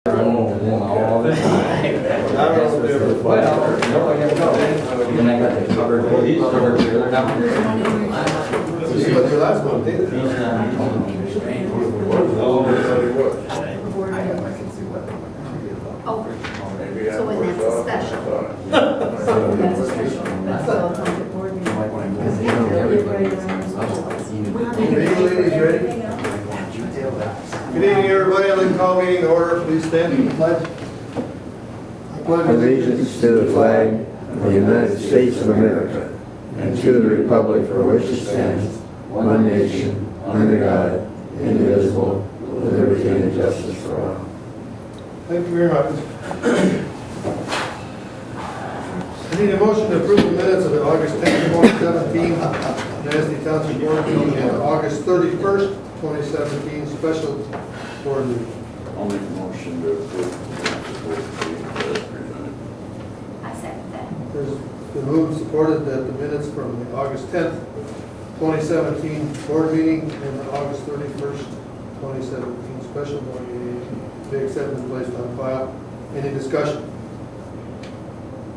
all the time. Well, no, I never know. And I got the covered trailer now. See what your last one did. Oh, so when that's a special. So that's a special. So it's on the board meeting. Ladies, you ready? Good evening, everybody. I'd like to call meeting to order. Please stand for the pledge. Allegiance to the flag of the United States of America and to the republic for which it stands, one nation, under God, indivisible, with liberty and justice for all. Thank you very much. I need a motion to approve the minutes of the August 10th, 2017 Manistee Township Board meeting and August 31st, 2017 special board meeting. I'll make a motion to approve the board meeting as presented. I second that. There's been moved and supported that the minutes from the August 10th, 2017 board meeting and the August 31st, 2017 special board meeting be accepted and placed on file. Any discussion?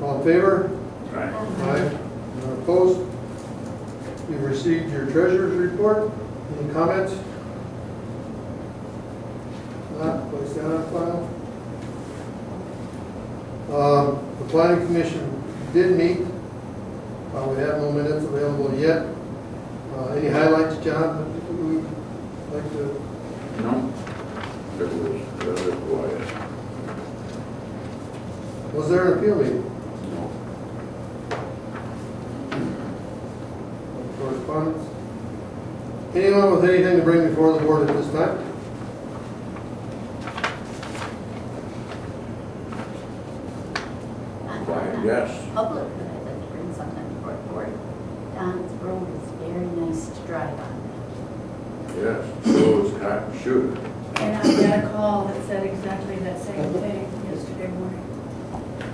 All in favor? Right. Aye. None opposed? You've received your treasurer's report. Any comments? Not, place that on file. The planning commission did meet. We have no minutes available yet. Any highlights, John, that you would like to? No, it was rather quiet. Was there an appeal meeting? No. Correspondence? Anyone with anything to bring before the board at this time? Quiet, yes. Public, but I'd like to bring something before the board. Don's Road is very nice to drive on. Yes, so it's cotton sugar. And I got a call that said exactly that same thing yesterday morning.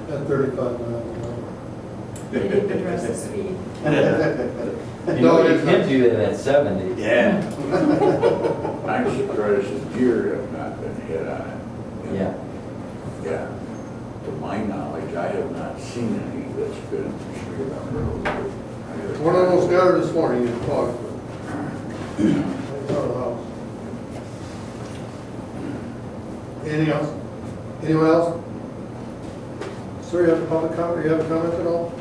At 35 miles an They didn't address the speed. You know, you can do that at 70. Yeah. I'm surprised the deer have not been hit on it. Yeah. Yeah. To my knowledge, I have not seen any that's been straight on the road. hour. One almost got her this morning in fog. Out of the house. Anything else? Anyone else? Sir, you have a public comment? You have a comment at all?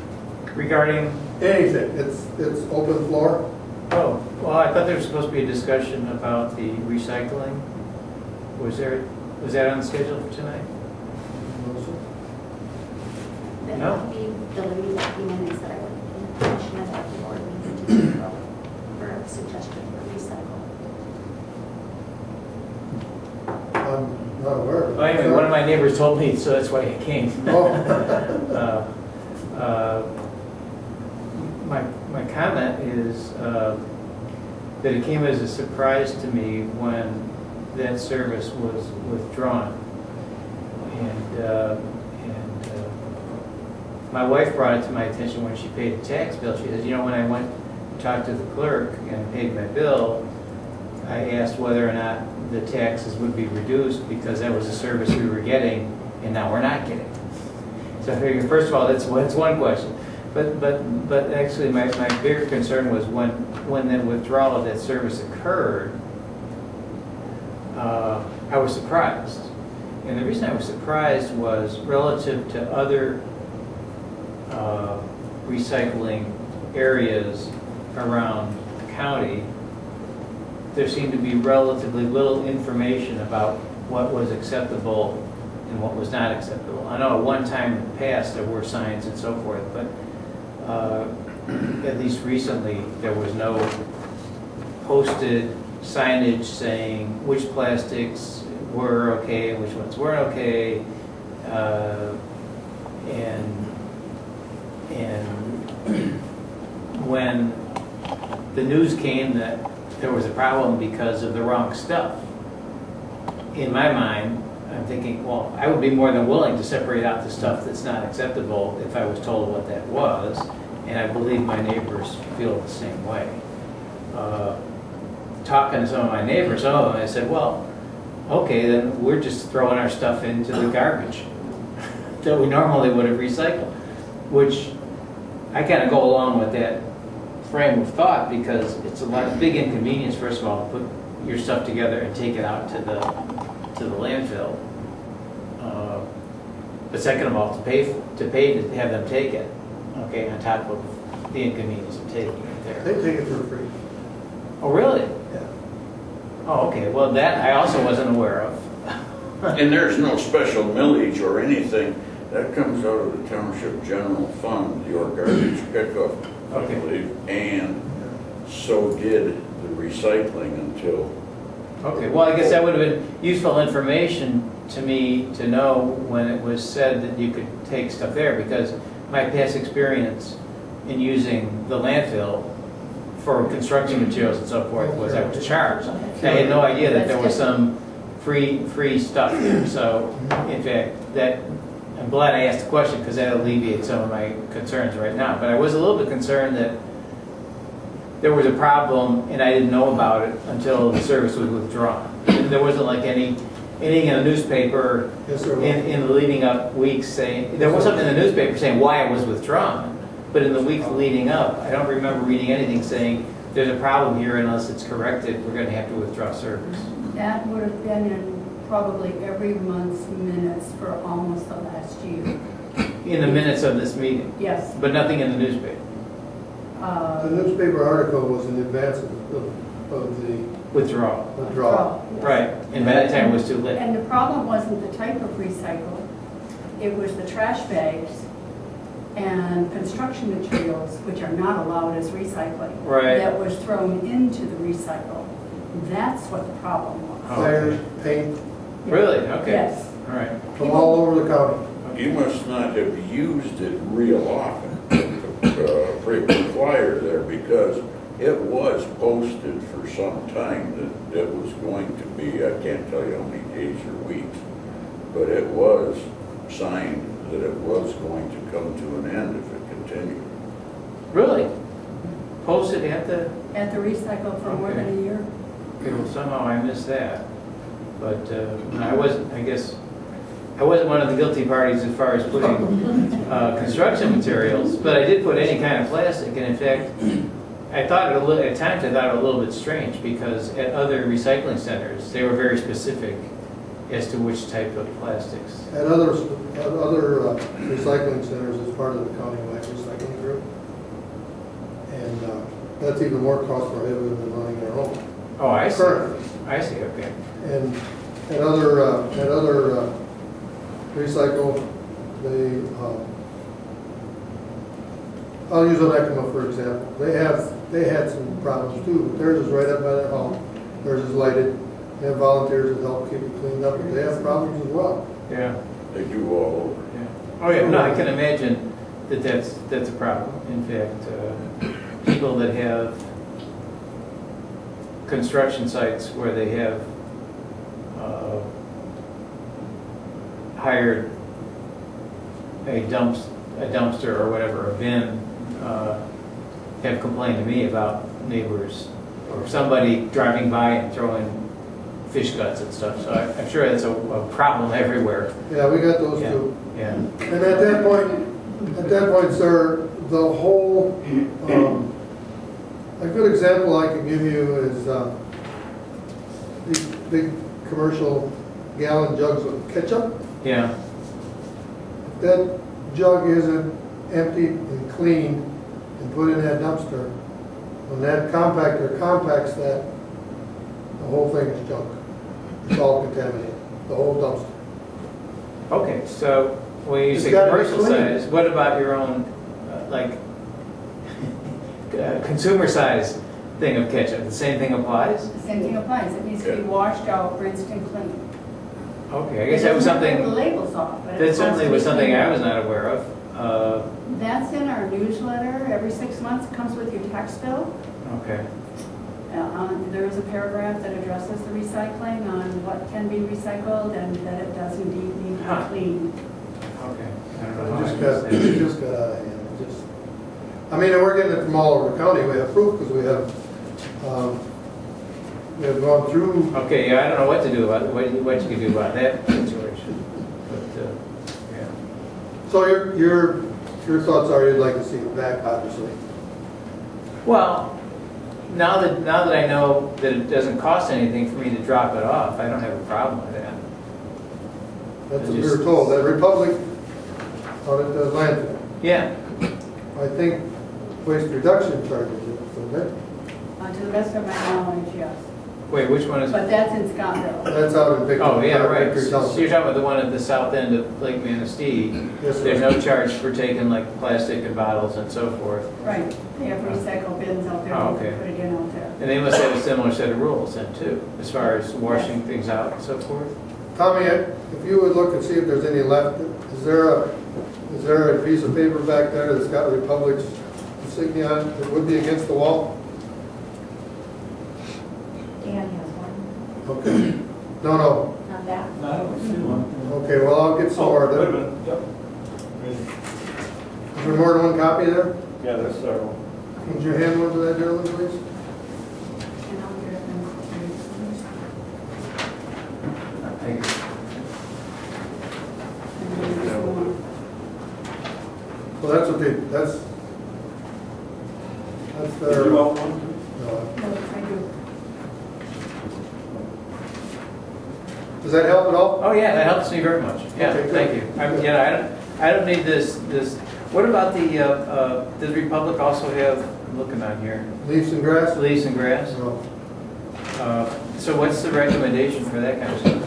Regarding, Anything. It's open floor. oh, well, I thought there was supposed to be a discussion about the recycling. Was that on the schedule for tonight? That No. would be deleting that few minutes that I would mention at the board meeting to do for a suggestion for recycle. I'm not aware of it. Well, anyway, one of my neighbors told me, so that's why I came. Oh. My comment is that it came as a surprise to me when that service was withdrawn. And my wife brought it to my attention when she paid the tax bill. She says, you know, when I went to talk to the clerk and paid my bill, I asked whether or not the taxes would be reduced because that was a service we were getting and now we're not getting. So I figured, first of all, that's one question. But actually my bigger concern was when the withdrawal of that service occurred, I was surprised. And the reason I was surprised was relative to other recycling areas around the county, there seemed to be relatively little information about what was acceptable and what was not acceptable. I know at one time in the past there were signs and so forth, but at least recently there was no posted signage saying which plastics were okay and which ones weren't okay, and when the news came that there was a problem because of the wrong stuff, in my mind, I'm thinking, well, I would be more than willing to separate out the stuff that's not acceptable if I was told what that was, and I believe my neighbors feel the same way. Talking to some of my neighbors, I said, well, okay, then we're just throwing our stuff into the garbage that we normally would have recycled, which I kind of go along with that frame of thought because it's a big inconvenience, first of all, to put your stuff together and take it out to the landfill. But second of all, to pay to have them take it, okay, on top of the inconvenience of taking it there. They take it for free. Oh, really? Yeah. Oh, okay, well, that I also wasn't aware of. And there's no special millage or anything. That comes out of the township general fund, your garbage pickup, I Okay. believe. And so did the recycling until, Okay, well, I guess that would have been useful information to me to know when it was said that you could take stuff there, because my past experience in using the landfill for construction materials and so forth was I was charged. I had no idea that there was some free stuff there. So, in fact, I'm glad I asked the question because that alleviates some of my concerns right now. But I was a little bit concerned that there was a problem and I didn't know about it until the service was withdrawn. And there wasn't like anything in the newspaper Yes, sir. in the leading up weeks saying, there was something in the newspaper saying why it was withdrawn. But in the weeks leading up, I don't remember reading anything saying there's a problem here unless it's corrected, we're going to have to withdraw service. That would have been in probably every month's minutes for almost the last year. In the minutes of this meeting, Yes. but nothing in the newspaper. The newspaper article was in advance of the Withdrawal. withdrawal. Yes. Right, and by that time it was too late. And the problem wasn't the type of recycle, it was the trash bags and construction materials, which are not allowed as recycling. Right. That was thrown into the recycle. That's what the problem was. Oh, Tires, okay. paint, Really? Okay. Yes. All right. from all over the county. you must not have used it real often, frequent flyer there, because it was posted for some time that it was going to be, I can't tell you how many days or weeks, but it was signed that it was going to come to an end if it continued. Really? Posted at the, At the recycle for more than a year. okay, well, somehow I missed that. But I wasn't one of the guilty parties as far as putting construction materials, but I did put any kind of plastic, and in fact, I thought at times I thought it a little bit strange because at other recycling centers, they were very specific as to which type of plastics. At other recycling centers as part of the countywide recycling group. And that's even more cost prohibitive than running their own. Oh, I see. Currently. I see, okay. And at other recycle, I'll use Onekama for example. They had some problems too. Theirs is right up by their home. Theirs is lighted. They have volunteers that help keep it cleaned up, but they have problems as well. Yeah. They do all over. Yeah. Oh, yeah, no, I can imagine that's a problem. In fact, people that have construction sites where they have hired a dumpster or whatever, a bin, have complained to me about neighbors or somebody driving by and throwing fish guts and stuff. So I'm sure that's a problem everywhere. Yeah, we got those Yeah. too. Yeah. And at that point, sir, the whole, a good example I can give you is these big commercial gallon jugs of ketchup. Yeah. If that jug isn't emptied and cleaned and put in that dumpster, when that compactor compacts that, the whole thing is junk. It's all contaminated, the whole dumpster. Okay, so when you It's say gotta be commercial clean. size, what about your own, consumer size thing of ketchup? The same thing applies? The same thing applies. It needs to be washed out, rinsed and cleaned. Okay, I guess that was something, The labels off, but it that has to certainly be was something cleaned. I was not aware of. That's in our newsletter. Every 6 months it comes with your tax bill. Okay, There is a paragraph that addresses the recycling on what can be recycled and that it does indeed need to Huh. be cleaned. okay. I don't know It how I just missed got, that. it just got out of hand. It just, I mean, and we're getting it from all over the county. We have proof because we have We have gone through, Okay, yeah, I don't know what to do about, what you can do about that situation. But, yeah. so your thoughts are you'd like to see it back, obviously. Well, now that I know that it doesn't cost anything for me to drop it off, I don't have a problem with that. That's what we were told, that Republic out at the landfill. Yeah, I think waste reduction charges it, doesn't it? To the best of my knowledge, yes. wait, which one is? But that's in Scottville. That's out in Victor. Oh, yeah, right. Victor So Township. you're talking about the one at the south end of Lake Manistee. Yes, sir. There's no charge for taking like plastic and bottles and so forth. Right, they have recycle bins out there, Oh, you okay. can put it in out there. And they must have a similar set of rules then too, as far as washing things out and so forth. Tommy, if you would look and see if there's any left, is there a piece of paper back there that's got Republic's insignia on it that would be against the wall? Dan has one, Okay. No. not that. I don't see one. Okay, well, I'll get some more Wait a then. minute, yep. Is there more than one copy there? Yeah, there's several. Would you hand one to that gentleman, please? And I'll get it in. Thank you. And then there's one. Well, that's what that's Did their. you want one? No. No, I do. Does that help at all? Oh, yeah, that helps me very much. Yeah, Okay, good. thank you. I don't need this, what about the, does Republic also have, I'm looking on here, Leaves and grass? leaves and grass? No. So what's the recommendation for that kind of stuff?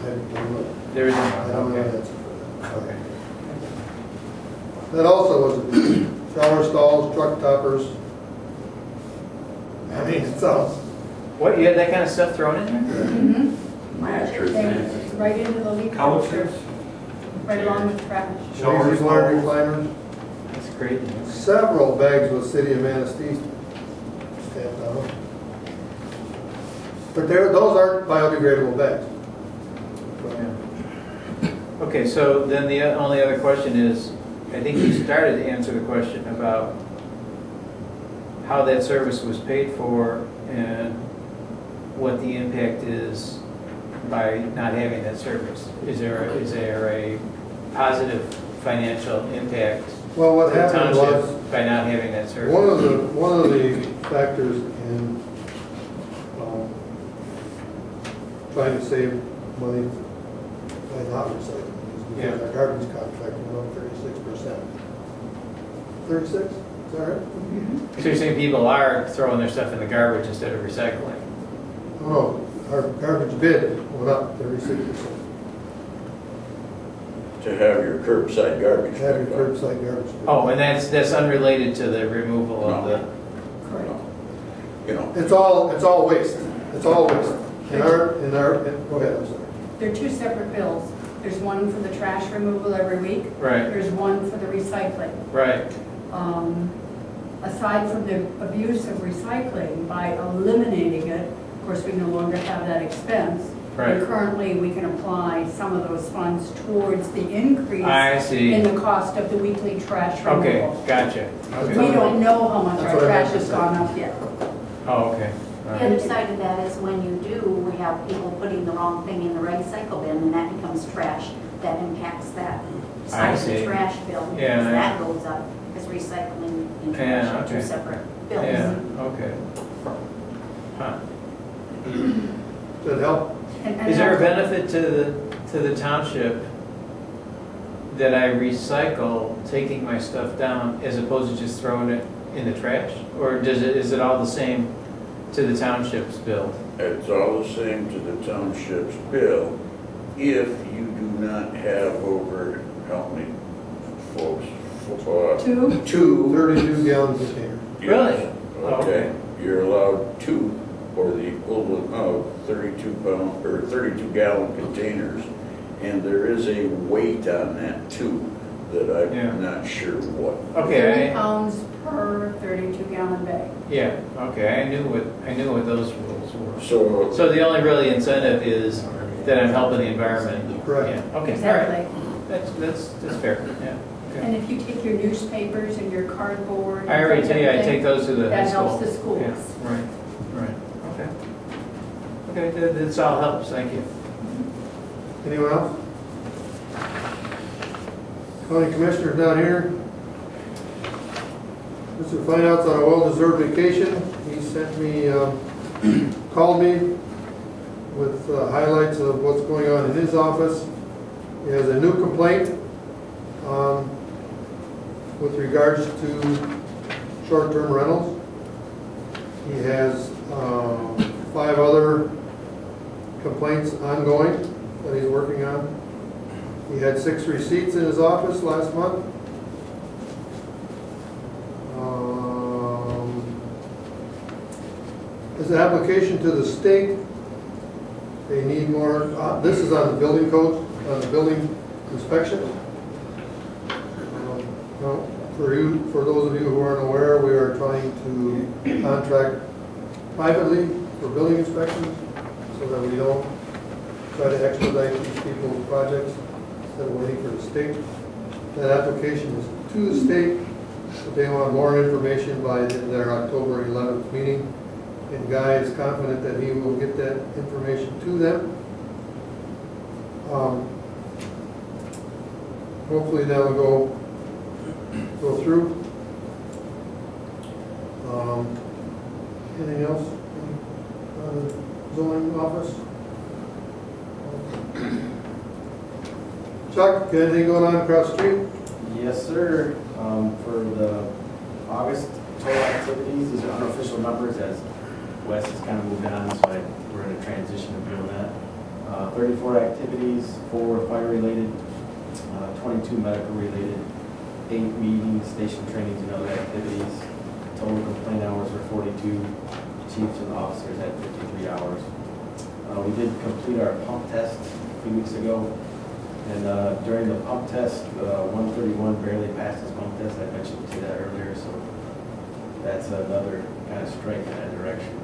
I don't know. There isn't I don't one, know the okay. answer for that. Okay. That also was shower stalls, truck toppers. I mean, it sounds, What, you had that kind of stuff thrown in there? Mm-hmm. Mattress. And right into the leaf. Couches. Right along with trash. Shower lazy boy stalls. recliners. That's great. Several bags with City of Manistee stamped on them. But those aren't biodegradable bags. Yeah. Okay, so then the only other question is, I think you started to answer the question about how that service was paid for and what the impact is by not having that service. Is there a positive financial impact Well, what to the happened was, township by not having that service? one of the factors in trying to save money by not recycling is because Yeah. our garbage contract went up 36%. 36? Is that right? So you're saying people are throwing their stuff in the garbage instead of recycling? Oh, no, our garbage bid went up 36%. To have your curbside garbage. Have your pickup. curbside garbage. bid. Oh, and that's unrelated to the removal of the, Correct. You know, It's all waste. It's all waste. Go ahead, I'm sorry. There are two separate bills. There's one for the trash removal every week. right, There's one for the recycling. right. Aside from the abuse of recycling, by eliminating it, of course, we no longer have that expense. Right. And currently, we can apply some of those funds towards the increase I see. in the cost of the weekly trash removal. Okay, gotcha. We Okay. don't know how much That's our what I trash meant to has say. gone up yet. Oh, okay. All The right. other side of that is when you do, we have people putting the wrong thing in the recycle bin, and that becomes trash. That impacts that side of see. the trash bill. Yeah, Because yeah. that goes up, because recycling and trash Yeah, are okay. two separate bills. Yeah, okay. Huh. Does that help? And Is there a that's- benefit to the township that I recycle taking my stuff down as opposed to just throwing it in the trash? Or is it all the same to the township's bill? it's all the same to the township's bill if you do not have over, how many folks? Two? Two. 32-gallon container. Yes. Really? Oh, okay. Okay, you're allowed two, or the equivalent of 32-pound, or 32-gallon containers. And there is a weight on that too, that Yeah. I'm not sure what. 30 Okay, pounds per 32-gallon bag. yeah, okay, I knew what those rules were. So, So the only really incentive is that I'm helping the environment. Correct. Yeah, okay, all right. Exactly. That's fair, yeah. And Okay. if you take your newspapers and your cardboard. I already tell you, I take those to the high That school. helps the schools. Yeah, right. Right, okay. Okay, this all helps, thank you. Anyone else? County Commissioner's not here. Mr. Fineout's on a well-deserved vacation. He sent me, called me with highlights of what's going on in his office. He has a new complaint with regards to short-term rentals. He has 5 other complaints ongoing that he's working on. He had 6 receipts in his office last month. His application to the state, they need more, this is on the building code, on the building inspection. No, for those of you who aren't aware, we are trying to contract privately for building inspections so that we don't try to expedite these people's projects instead of waiting for the state. That application is to the state, but they want more information by their October 11th meeting. And Guy is confident that he will get that information to them. Hopefully that'll go through. Anything else? Zoning office? Chuck, got anything going on across the street? Yes, sir. For the August total activities, these are unofficial numbers as Wes has kind of moved on, so we're in a transition of doing that. 34 activities, 4 fire-related, 22 medical-related, 8 meetings, station trainings, and other activities. Total complaint hours were 42. Chiefs and officers had 53 hours. We did complete our pump test a few weeks ago. And during the pump test, 131 barely passed his pump test. I mentioned to that earlier, so that's another kind of strike in that direction.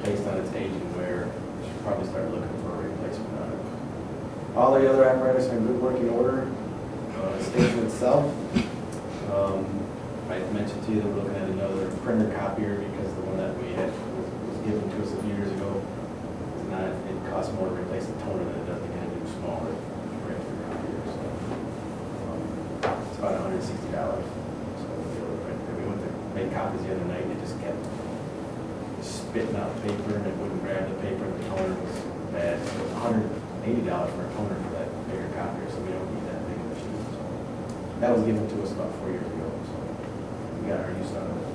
Based on its age and wear, we should probably start looking for a replacement on it. All the other apparatus are in good working order. The station itself, I mentioned to you that we're looking at another printer copier because the one that we had was given to us a few years ago is not. It costs more to replace the toner than it does to get a new smaller regular copier. So it's about $160. So we went to make copies the other night and it just kept spitting out paper and it wouldn't grab the paper and the toner was bad. So it was $180 for a toner for that bigger copier, so we don't need that big of a machine. So that was given to us about 4 years ago, so we got our use out of it.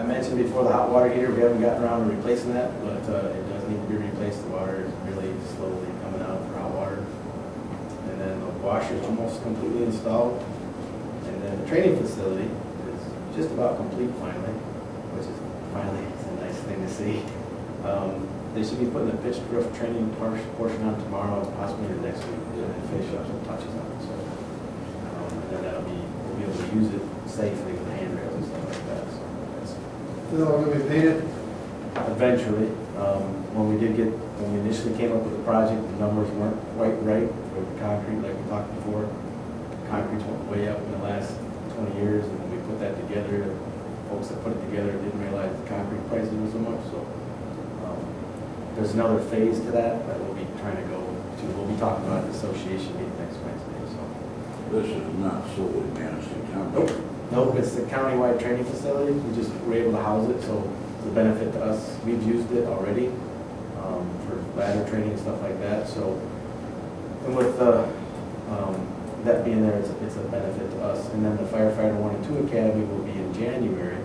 I mentioned before the hot water heater, we haven't gotten around to replacing that, but it does need to be replaced. The water is really slowly coming out for hot water. And then the washer is almost completely installed. And then the training facility is just about complete finally, which is finally it's a nice thing to see. They should be putting the pitched roof training portion on tomorrow, possibly the next week, and finish up some touches on it. So, and then we'll be able to use it safely with handrails and stuff like that. So that's Is it all going to be painted? eventually. When we initially came up with the project, the numbers weren't quite right for the concrete, like we talked before. Concrete's went way up in the last 20 years, and when we put that together, folks that put it together didn't realize the concrete prices were so much. So there's another phase to that we'll be trying to go to. We'll be talking about the association meeting next Wednesday. So This is not solely Manistee County. nope, it's the countywide training facility. We just were able to house it, so it's a benefit to us. We've used it already for ladder training and stuff like that. So, and with that being there, it's a benefit to us. And then the Firefighter 1 and 2 Academy will be in January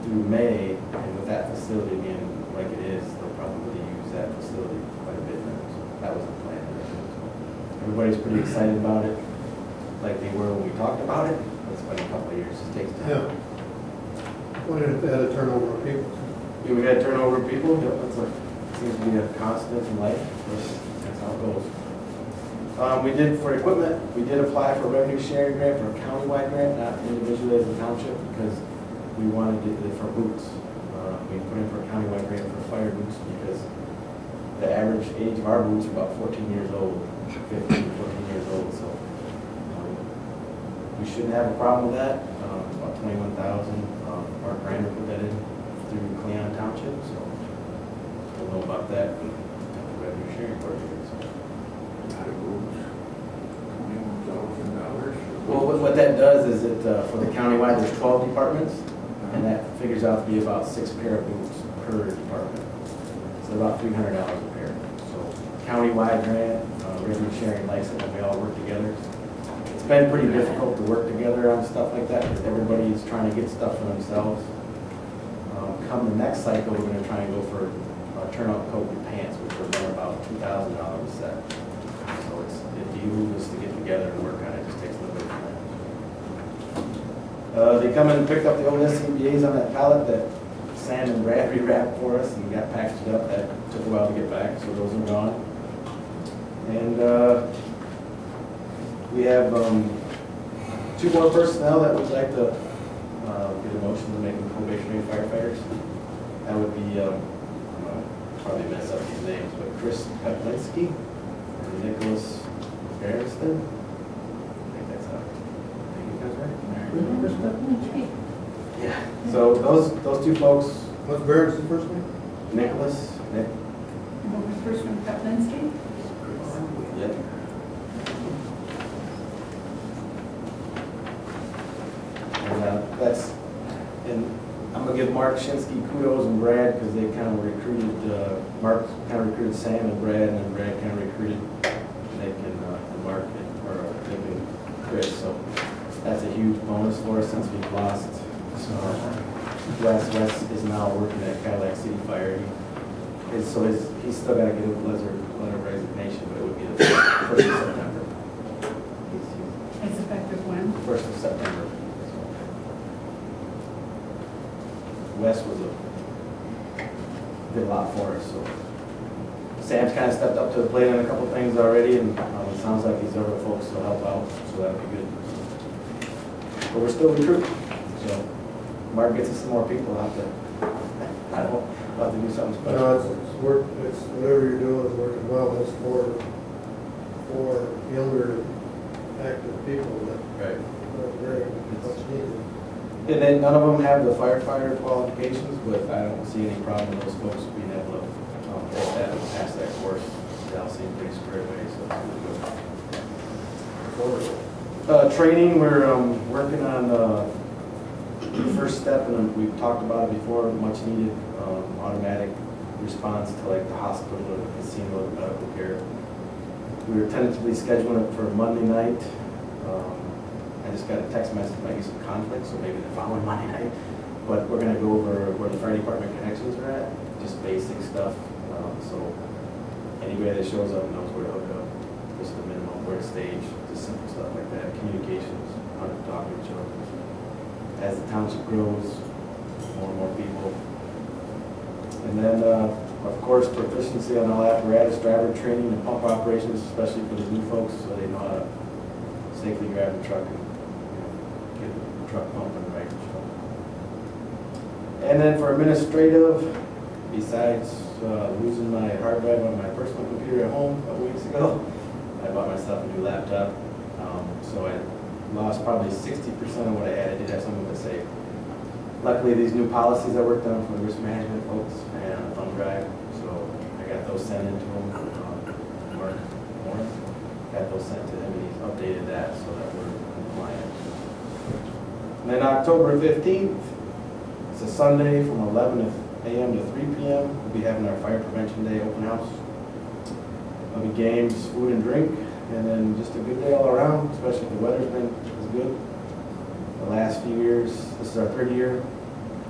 through May, and with that facility being like it is, they'll probably use that facility quite a bit now. So that was the plan. Everybody's pretty excited about it, like they were when we talked about it. It's been a couple of years, it takes time. Yeah. Wondering if they had a turnover of people. Yeah, we had turnover of people. Yep, seems to be a constant in life. That's how it goes. For equipment, we did apply for a revenue sharing grant for a countywide grant, not individually as a township, because we wanted it for boots. We put in for a countywide grant for fire boots because the average age of our boots are about 14 years old, 15, 14 years old. So We shouldn't have a problem with that. About 21,000. Mark Reiner put that in through Cleon Township, so we'll know about that. And have the revenue sharing part of it. So. $21,000. Well, what that does is it, for the countywide, there's 12 departments, and that figures out to be about 6 pair of boots per department. So about $300 a pair. So countywide grant, revenue sharing license, and we all work together. It's been pretty difficult to work together on stuff like that, because everybody's trying to get stuff for themselves. Come the next cycle, we're gonna try and go for turnout coat and pants, which are run about $2,000 a set. So it behooves us to get together and work on it, just takes a little bit of time. They come and picked up the old SCBA's on that pallet that Sam and Brad rewrapped for us and got packaged up. That took a while to get back, so those are gone. And we have 2 more personnel that would like to get a motion to make them probationary firefighters. That would be, probably mess up these names, but Chris Peplinski and Nicholas Barriston. I think that's how. I think that's right. Yeah. So those 2 folks, What's Barrett's first name? Nicholas, Nick. What was first one, Kaplinsky? Yeah. And that's, and I'm gonna give Mark Shinsky kudos and Brad, because they kind of recruited, Mark kind of recruited Sam and Brad, and then Brad kind of recruited Nick and Mark, or Nick and Chris, so that's a huge bonus for us since we've lost. So Wes is now working at Cadillac City Fire. He's still got to get a letter of resignation, but it would be the 1st of September. It's effective when? 1st of September. Wes did a lot for us, so. Sam's kind of stepped up to the plate on a couple things already, and it sounds like these other folks will help out, so that'll be good. But we're still recruiting, so Mark gets us some more people out there. I don't know, we'll have to do something special. No, it's whatever you're doing is working well. It's for younger, active people that Right. are very much needed. And then none of them have the firefighter qualifications, but I don't see any problem with those folks being able to get that and pass that course. They all seem pretty squared away, so it's really good. Training, we're working on the first step, and we've talked about it before, much needed automatic response to like the hospital or the casino or medical care. We were tentatively scheduling it for Monday night. I just got a text message, might be some conflict, so maybe the following Monday night. But we're gonna go over where the fire department connections are at, just basic stuff. So anybody that shows up knows where to hook up, just the minimum, where to stage, just simple stuff like that. Communications, how to talk to each other. As the township grows, more and more people. And then, of course, proficiency on all apparatus, driver training, and pump operations, especially for the new folks, so they know how to safely grab the truck and get the truck pumping right. And then for administrative, besides losing my hard drive on my personal computer at home a couple weeks ago, I bought myself a new laptop. So I lost probably 60% of what I had. I did have something to say. Luckily, these new policies I worked on for the risk management folks and a thumb drive, so I got those sent into him. Mark Morris got those sent to him, and he's updated that so that we're compliant. And then October 15th, it's a Sunday from 11 a.m. to 3 p.m. We'll be having our Fire Prevention Day open house. There'll be games, food and drink, and then just a good day all around, especially if the weather's been as good. The last few years, this is our 3rd year.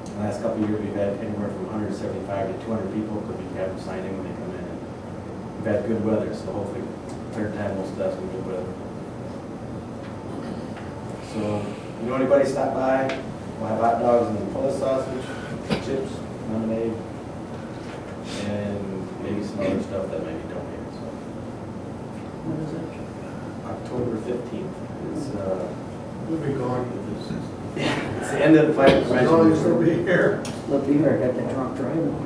The last couple of years, we've had anywhere from 175 to 200 people because we have them sign in when they come in. And we've had good weather, so hopefully 3rd time we'll start some good weather. So, you know, anybody stop by, we'll have hot dogs and Polish sausage, chips, lemonade, and maybe some other stuff that might be donated. So. What is it? October 15th. It's, We'll be gone. it's the end of the fire prevention. No, you'll still be here. Look here, I got that drunk driving.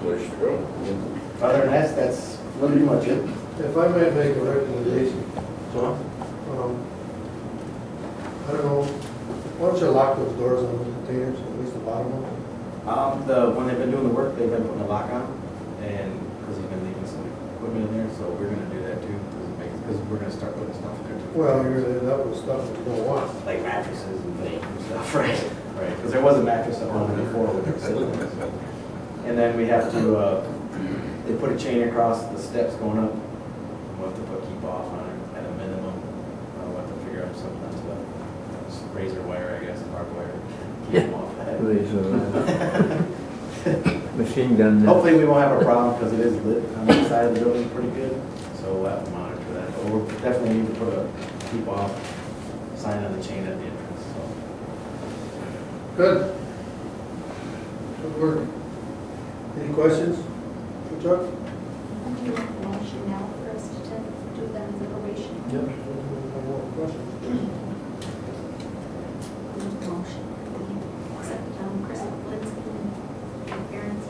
Place to go. Other than that, that's pretty much it. If I might make a recommendation, John? I don't know, why don't you lock those doors on the containers, at least the bottom one? When they've been doing the work, they've been putting a lock on, and, because he's been leaving some equipment in there, so we're gonna do that too, because we're gonna start putting stuff in there too. Well, you're gonna end up with stuff that you don't want. Like mattresses and things and stuff, right? Right, because there was a mattress up on the floor with it sitting there, so. And then we have to, they put a chain across the steps going up. We'll have to put keep off on it at a minimum. We'll have to figure out something that's razor wire, I guess, barbed wire. Keep them off that. Machine gun. Hopefully we won't have a problem because it is lit on the side of the building pretty good. So we'll have to monitor that. But we'll definitely need to put a keep off sign on the chain at the entrance, so. Good. Good work. Any questions for Chuck? Do you want a motion now for us to do that as a probation? Yep. No more questions. Motion. Accept Chris Linsky and parents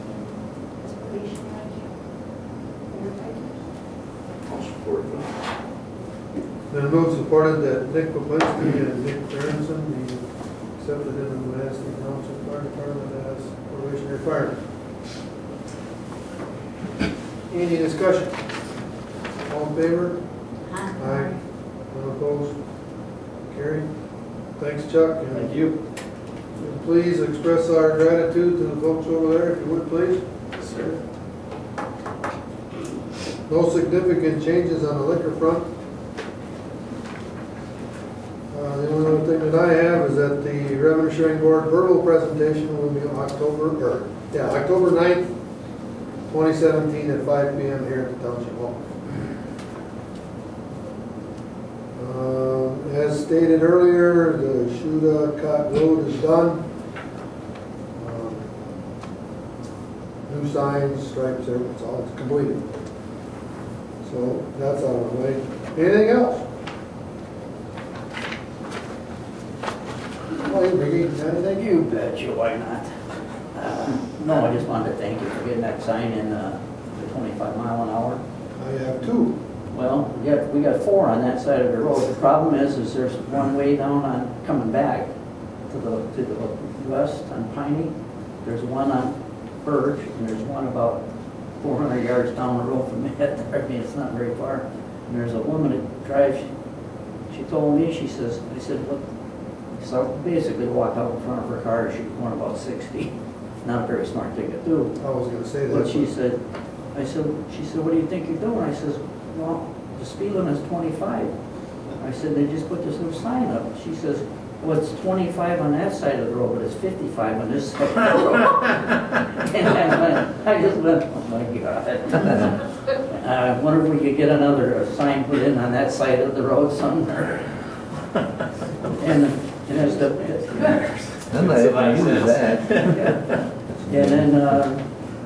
as probation. I'll support that. Then moved supported that Nick Poplinski and Nick Berenson be accepted in the Manistee Township Fire Department as probationary firemen. Any discussion? All in favor? Aye. None opposed? Carried. Thanks, Chuck. And Thank you. please express our gratitude to the folks over there, if you would, please. Yes, sir. No significant changes on the liquor front. The only other thing that I have is that the Revenue Sharing Board verbal presentation will be on October 9th, 2017 at 5 p.m. here at the Township Hall. As stated earlier, the Shudacott Road is done. New signs, stripes, everything's all completed. So that's out of the way. Anything else? Well, anything? You betcha, why not? No, I just wanted to thank you for getting that sign in the 25 mile an hour. I have two. Well, we got 4 on that side of the road. The problem is there's one way down on, coming back to the west on Piney. There's one on Birch, and there's one about 400 yards down the road from that. I mean, it's not very far. And there's a woman that drives, she told me, she says, I said, what? So basically walked out in front of her car, she was going about 60. Not a very smart thing to do. I was going to say that. But she said, she said, what do you think you're doing? I says, well, the speed limit is 25. I said, they just put this new sign up. She says, well, it's 25 on that side of the road, but it's 55 on this side of the road. And I just went, oh my God. I wonder if we could get another sign put in on that side of the road somewhere. And as the... I'm not even use that. And then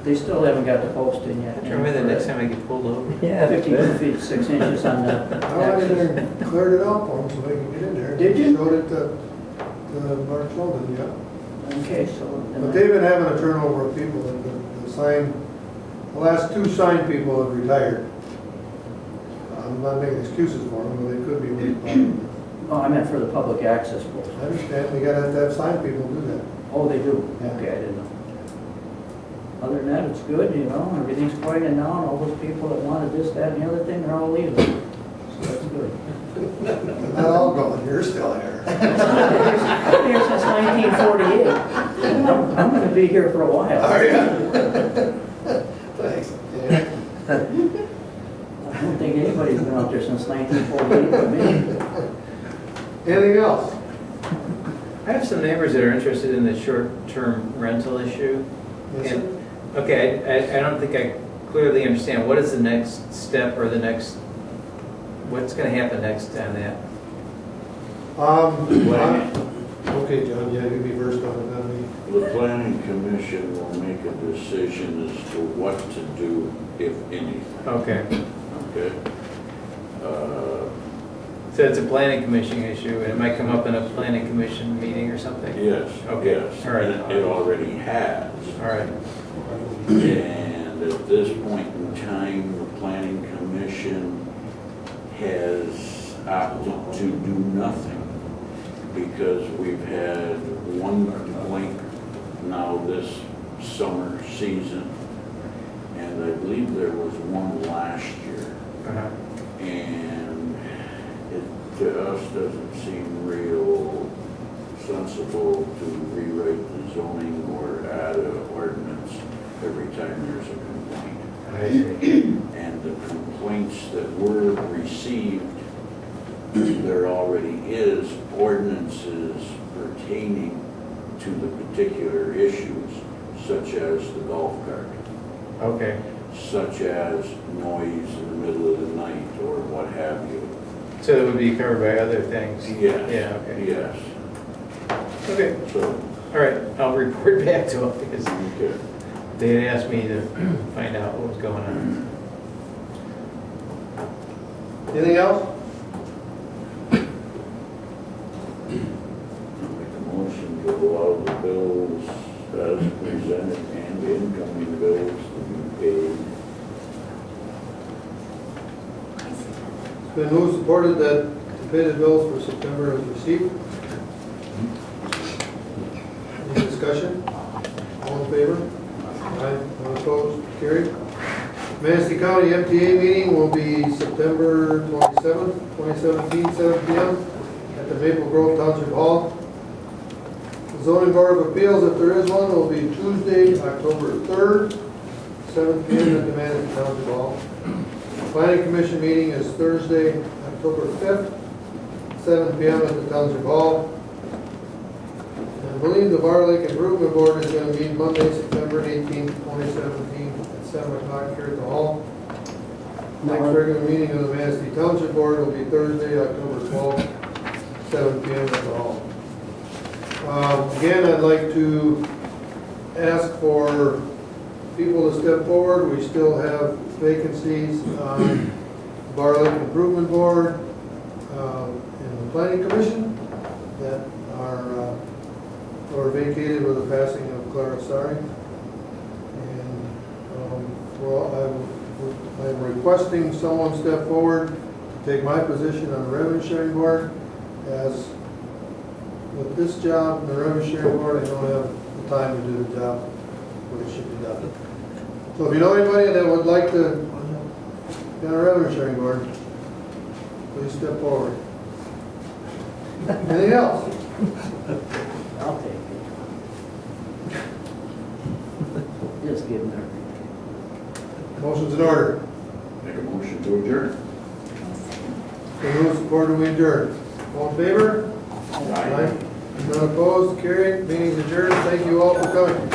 they still haven't got the post in yet. Remember the next time I get pulled over? Yeah. 52 feet, 6 inches on the I went in there axis. and cleared it out for them so they can get in there. Did you? Showed it to Mark Sheldon, yeah. Okay, so. But they've been having a turnover of people. The sign, the last 2 sign people have retired. I'm not making excuses for them, but they could be retired. Oh, I meant for the public access post. I understand, we gotta have to have sign people do that. Oh, they do? Yeah. Okay, I didn't know. Other than that, it's good, you know, everything's quieting down. All those people that wanted this, that, and the other thing, they're all leaving. So that's good. Not all gone, you're still here. I've been here since 1948. I'm gonna be here for a while. Are you? Thanks. Yeah. I don't think anybody's been out there since 1948 but me. Anything else? I have some neighbors that are interested in the short-term rental issue. Yes, And- sir. Okay, I don't think I clearly understand. What is the next step or the next, what's going to happen next on that? Okay, John, yeah, you be first on it, not me. The planning commission will make a decision as to what to do, if anything, Okay, okay? so it's a planning commission issue, and it might come up in a planning commission meeting or something? Yes, Okay, yes, all right. and it already has. All right, And at this point in time, the planning commission has opted to do nothing because we've had one complaint now this summer season, and I believe there was one last year. And it, to us, doesn't seem real sensible to rewrite the zoning or add an ordinance every time there's a complaint. And the complaints that were received, there already is ordinances pertaining to the particular issues, such as the golf cart. Okay, Such as noise in the middle of the night or what have you. so it would be covered by other things? Yes. Yeah, okay. Yes. Okay, So, all right, I'll report back to them because okay. they had asked me to find out what was going on. Anything else? Make a motion to allow the bills as presented and incoming bills to be paid. It's been moved, supported that to pay the bills for September is received. Any discussion? All in favor? Aye. All opposed? Carried. Manistee County MTA meeting will be September 27th, 2017, 7 p.m. at the Maple Grove Township Hall. The Zoning Board of Appeals, if there is one, will be Tuesday, October 3rd, 7 p.m. at the Manistee Township Hall. Planning Commission meeting is Thursday, October 5th, 7 p.m. at the Township Hall. And I believe the Bar Lake Improvement Board is going to meet Monday, September 18th, 2017 at 7 o'clock here at the hall. Next regular meeting of the Manistee Township Board will be Thursday, October 12th, 7 p.m. at the hall. Again, I'd like to ask for people to step forward. We still have vacancies on Bar Lake Improvement Board and the Planning Commission that are vacated with the passing of Clara Sari. And I'm requesting someone step forward to take my position on the Revenue Sharing Board. As with this job, the Revenue Sharing Board, I don't have the time to do the job where it should be done. So if you know anybody that would like to be on a Revenue Sharing Board, please step forward. Anything else? I'll take it. Just give them everything. Motion's in order. Make a motion to adjourn. The rules supported, we adjourn. All in favor? Aye. None opposed, carried, meeting's adjourned, thank you all for coming.